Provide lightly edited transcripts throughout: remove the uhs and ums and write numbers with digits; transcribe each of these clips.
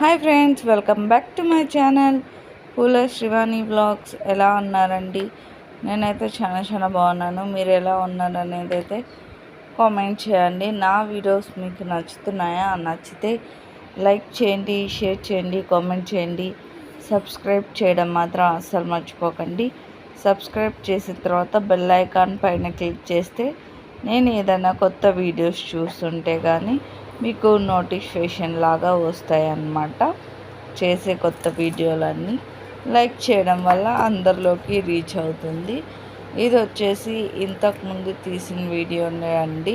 Hi friends, welcome back to my channel పూల Srivani vlogs. ఎలా ఉన్నారండి? నేనైతే చాలా బాగున్నాను. మీరు ఎలా ఉన్నారు అనేది అయితే కామెంట్ చేయండి. నా వీడియోస్ మీకు నచ్చుతున్నాయా? నచ్చితే లైక్ చేయండి, షేర్ చేయండి, కామెంట్ చేయండి. సబ్స్క్రైబ్ చేయడం మాత్రం అస్సలు మర్చిపోకండి. సబ్స్క్రైబ్ చేసిన తర్వాత బెల్ ఐకాన్ పైన క్లిక్ చేస్తే నేను ఏదైనా కొత్త వీడియోస్ చూస్తుంటే కానీ మీకు నోటిఫికేషన్ లాగా వస్తాయన్నమాట. చేసే కొత్త వీడియోలన్నీ లైక్ చేయడం వల్ల అందరిలోకి రీచ్ అవుతుంది. ఇది వచ్చేసి ఇంతకుముందు తీసిన వీడియోనే అండి.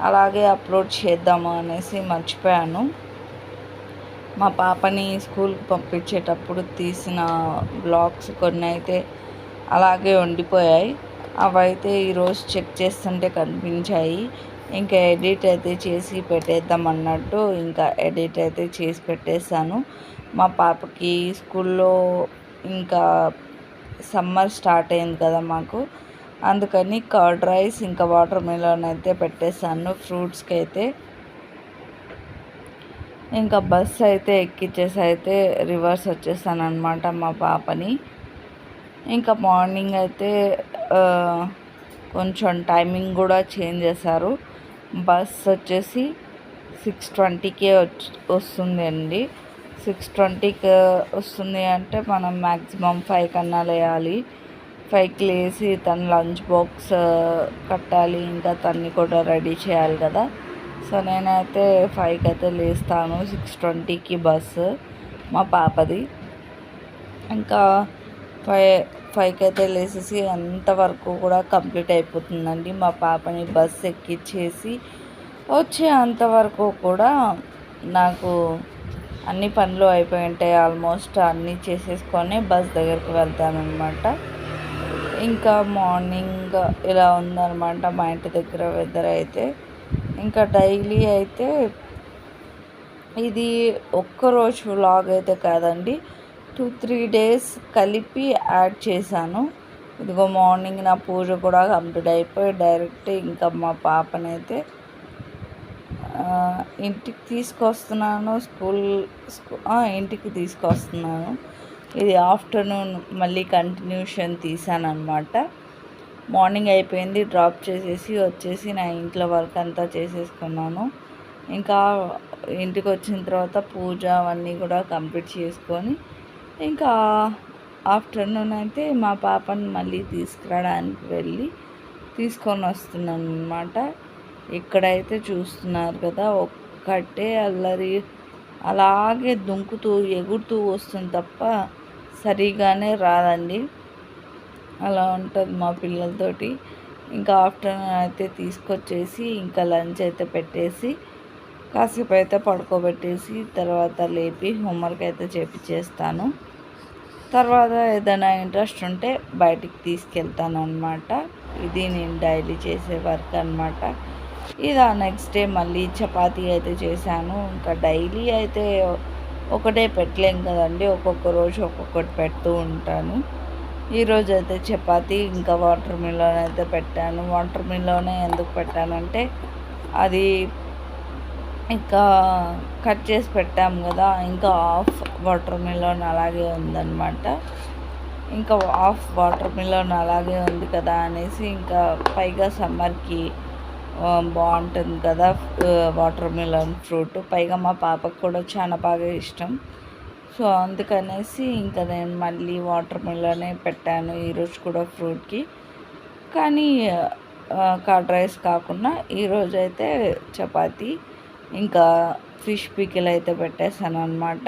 అలాగే అప్లోడ్ చేద్దాము అనేసి మర్చిపోయాను. మా పాపని స్కూల్కి పంపించేటప్పుడు తీసిన బ్లాగ్స్ కొన్ని అయితే అలాగే ఉండిపోయాయి. అవైతే ఈరోజు చెక్ చేస్తుంటే కనిపించాయి. ఇంకా ఎడిట్ అయితే చేసి పెట్టేద్దాం అన్నట్టు ఇంకా ఎడిట్ అయితే చేసి పెట్టేశాను. మా పాపకి స్కూల్లో ఇంకా సమ్మర్ స్టార్ట్ అయింది కదా మాకు, అందుకని కర్డ్ రైస్ ఇంకా వాటర్ మిలన్ అయితే పెట్టేశాను. ఫ్రూట్స్కి అయితే ఇంకా బస్ అయితే ఎక్కిచ్చేసి అయితే రివర్స్ వచ్చేసాను అనమాట మా పాపని. ఇంకా మార్నింగ్ అయితే కొంచెం టైమింగ్ కూడా చేంజ్ చేశారు. బస్ వచ్చేసి 6:20కే వస్తుంది అండి. 6:20కి వస్తుంది అంటే మనం మ్యాక్సిమం 5 కన్నా లేయాలి. 5కి లేచి తన లంచ్ బాక్స్ కట్టాలి, ఇంకా తన్ని కూడా రెడీ చేయాలి కదా. సో నేనైతే 5కి అయితే లేస్తాను. 6:20కి బస్సు మా పాపది. ఇంకా 5కి అయితే లేచేసి అంతవరకు కూడా కంప్లీట్ అయిపోతుందండి. మా పాపని బస్సు ఎక్కించేసి వచ్చే అంతవరకు కూడా నాకు అన్ని పనులు అయిపోయి ఉంటాయి. ఆల్మోస్ట్ అన్నీ చేసేసుకొని బస్ దగ్గరికి వెళ్తానమాట. ఇంకా మార్నింగ్ ఇలా ఉందన్నమాట మా ఇంటి దగ్గర వెదర్ అయితే. ఇంకా డైలీ అయితే ఇది ఒక్కరోజు వ్లాగ్ అయితే కాదండి, 2-3 డేస్ కలిపి యాడ్ చేశాను. ఇదిగో మార్నింగ్ నా పూజ కూడా కంప్లీట్ అయిపోయి డైరెక్ట్ ఇంకా మా పాపనైతే ఇంటికి తీసుకొస్తున్నాను. ఇంటికి తీసుకొస్తున్నాను. ఇది ఆఫ్టర్నూన్ మళ్ళీ కంటిన్యూషన్ తీసాను అనమాట. మార్నింగ్ అయిపోయింది, డ్రాప్ చేసేసి వచ్చేసి నా ఇంట్లో వర్క్ అంతా చేసేసుకున్నాను. ఇంకా ఇంటికి వచ్చిన తర్వాత పూజ అవన్నీ కూడా కంప్లీట్ చేసుకొని ఇంకా ఆఫ్టర్నూన్ అయితే మా పాపని మళ్ళీ తీసుకురావడానికి వెళ్ళి తీసుకొని వస్తున్నాను అనమాట. ఇక్కడైతే చూస్తున్నారు కదా, ఒక్కటే అల్లరి, అలాగే దుంకుతూ ఎగురుతూ వస్తుంది తప్ప సరిగానే రాదండి. అలా ఉంటుంది మా పిల్లలతోటి. ఇంకా ఆఫ్టర్నూన్ అయితే తీసుకొచ్చేసి ఇంకా లంచ్ అయితే పెట్టేసి కాసేపు అయితే పడుకోబెట్టేసి తర్వాత లేపి హోంవర్క్ అయితే చేపించేస్తాను. తర్వాత ఏదైనా ఇంట్రెస్ట్ ఉంటే బయటికి తీసుకెళ్తాను అనమాట. ఇది నేను డైలీ చేసే వర్క్ అనమాట. ఇదా నెక్స్ట్ డే మళ్ళీ చపాతీ అయితే చేశాను. ఇంకా డైలీ అయితే ఒకటే పెట్టలేం కదండి, ఒక్కొక్క రోజు ఒక్కొక్కటి పెడుతూ ఉంటాను. ఈరోజు అయితే చపాతీ ఇంకా వాటర్ మిలన్ అయితే పెట్టాను. వాటర్ మిలన్ ఎందుకు పెట్టానంటే అది ఇంకా కట్ చేసి పెట్టాము కదా, ఇంకా హాఫ్ వాటర్ మిలన్ అలాగే ఉందన్నమాట. ఇంకా హాఫ్ వాటర్ మిలన్ అలాగే ఉంది కదా అనేసి, ఇంకా పైగా సమ్మర్కి బాగుంటుంది కదా వాటర్ మిలన్ ఫ్రూట్. పైగా మా పాపకు కూడా చాలా బాగా ఇష్టం. సో అందుకనేసి ఇంకా నేను మళ్ళీ వాటర్ మిలనే పెట్టాను ఈరోజు కూడా ఫ్రూట్కి. కానీ కర్డ్ రైస్ కాకుండా ఈరోజు అయితే చపాతీ ఇంకా ఫిష్ పికిల్ అయితే పెట్టేశాను అనమాట.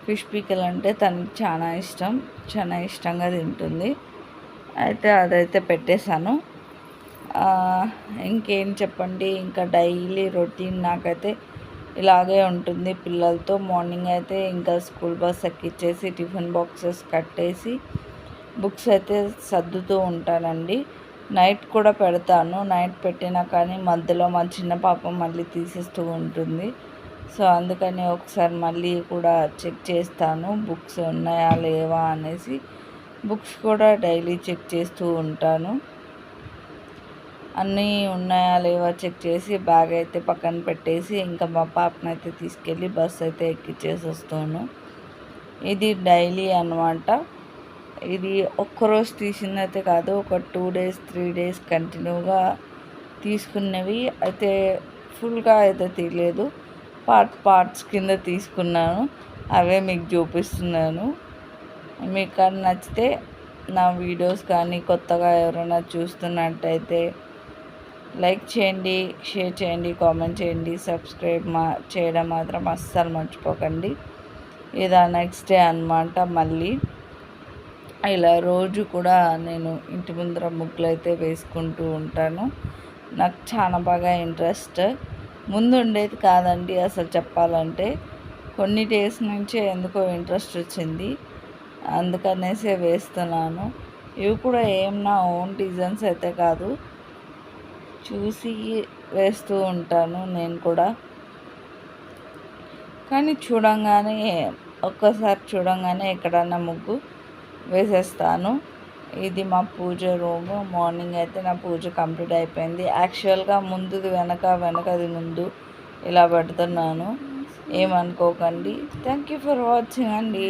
ఫిష్ పికిల్ అంటే తనకి చాలా ఇష్టం, చాలా ఇష్టంగా తింటుంది. అయితే అదైతే పెట్టేశాను. ఇంకేం చెప్పండి, ఇంకా డైలీ రొటీన్ నాకైతే ఇలాగే ఉంటుంది పిల్లలతో. మార్నింగ్ అయితే ఇంకా స్కూల్ బస్ ఎక్కిచ్చేసి టిఫిన్ బాక్సెస్ కట్టేసి బుక్స్ అయితే సర్దుతూ ఉంటానండి. నైట్ కూడా పెడతాను. నైట్ పెట్టినా కానీ మధ్యలో మా చిన్న పాప మళ్ళీ తీసేస్తూ ఉంటుంది. సో అందుకని ఒకసారి మళ్ళీ కూడా చెక్ చేస్తాను బుక్స్ ఉన్నాయా లేవా అనేసి. బుక్స్ కూడా డైలీ చెక్ చేస్తూ ఉంటాను. అన్నీ ఉన్నాయా లేవా చెక్ చేసి బ్యాగ్ అయితే పక్కన పెట్టేసి ఇంకా మా పాపనైతే తీసుకెళ్ళి బస్ అయితే ఎక్కిచ్చేసి వస్తాను. ఇది డైలీ అన్నమాట. ఇది ఒక్కరోజు తీసిందైతే కాదు, ఒక 2 డేస్ 3 డేస్ కంటిన్యూగా తీసుకున్నవి అయితే. ఫుల్గా అయితే తీయలేదు, పార్ట్స్ కింద తీసుకున్నాను. అవే మీకు చూపిస్తున్నాను. మీకు కానీ నచ్చితే నా వీడియోస్ కానీ కొత్తగా ఎవరైనా చూస్తున్నట్టయితే లైక్ చేయండి, షేర్ చేయండి, కామెంట్ చేయండి, సబ్స్క్రైబ్ చేయడం మాత్రం అస్సలు మర్చిపోకండి. ఇదా నెక్స్ట్ డే అన్నమాట. మళ్ళీ ఇలా రోజు కూడా నేను ఇంటి ముందర ముగ్గులు అయితే వేసుకుంటూ ఉంటాను. నాకు చాలా బాగా ఇంట్రెస్ట్. ముందు ఉండేది కాదండి అసలు చెప్పాలంటే. కొన్ని డేస్ నుంచే ఎందుకో ఇంట్రెస్ట్ వచ్చింది, అందుకనేసే వేస్తున్నాను. ఇవి కూడా ఏం నా ఓన్ డిజైన్స్ అయితే కాదు, చూసి వేస్తూ ఉంటాను నేను కూడా. కానీ ఒక్కసారి చూడంగానే ఎక్కడన్నా ముగ్గు వేసేస్తాను. ఇది మా పూజ రూము. మార్నింగ్ అయితే నా పూజ కంప్లీట్ అయిపోయింది. యాక్చువల్గా ముందుది వెనకది ముందు ఇలా పెడుతున్నాను, ఏమనుకోకండి. థ్యాంక్ యూ ఫర్ వాచింగ్ అండి.